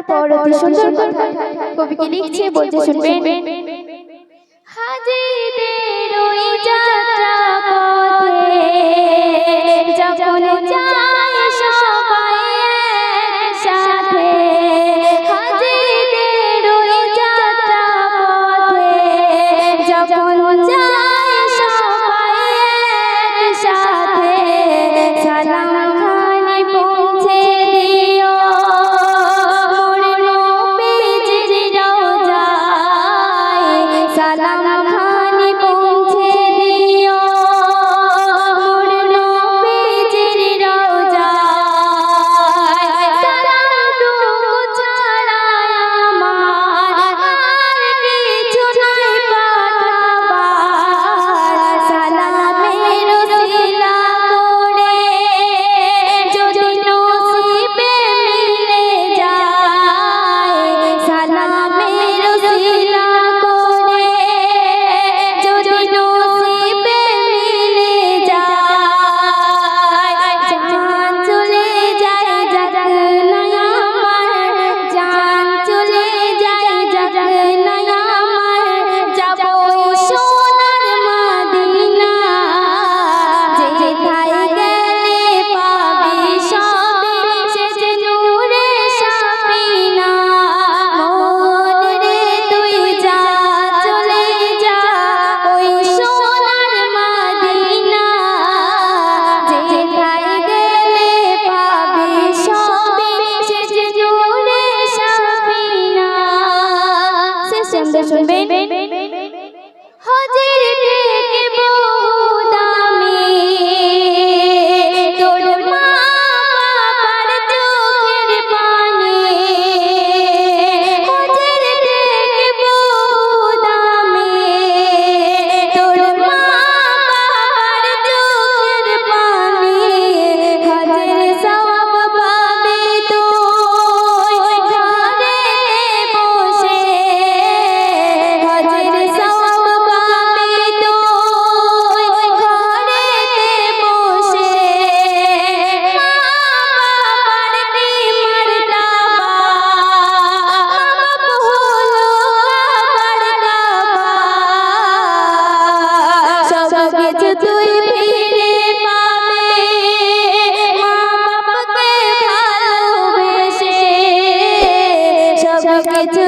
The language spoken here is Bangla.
তারপর অতি সুন্দর কথা কবি কি লিখছে বলতে শুনবেন। হাজিদের ওই যাত্রা পথে যখন যায় সবাই একসাথে, হাজিদের ওই যাত্রা পথে যখন যায় সবাই একসাথে, সালাম খানি পৌঁছে দিও মোর নবীজির রওজায়, সালাম খানি পৌঁছে দিও মোর নবীজির রওজায়, সালামটুকু ছাড়া আমার আর কিছু নাই পাঠাবার, সালামের ওসিলা করে যদি নসিবে মিলে যায়, সালামের ওসিলা করে যদি নসিবে মিলে যায়, জান চলে যায় যাক না আমার, জান চলে যায় যাক না আমার, যাবো সোনার মদিনা, যেথায় গেলে পাবি সবে সে যে নূরে সাফিনা, মন রে তুই যা চলে যা ওই সোনার মদিনা, যেথায় গেলে পাবি সবে সে যে নূরে সাফিনা। সে সুন্দর শুনবেন। হজির থেকে বহু দামি তোর মা বাবার চোখের পানি, হজির থেকে বহু দামি তোর মা বাবার চোখের পানি, হজের সওয়াব পাবি তুই ঘরেতে বসে, হজের সওয়াব পাবি তুই ঘরেতে বসে, মা বাবার কি মর্তবা মাপ হলো আবার কাবা, সব কিছু তুই ফিরে পাবে মা বাপকে ভালোবেসে, সব কিছু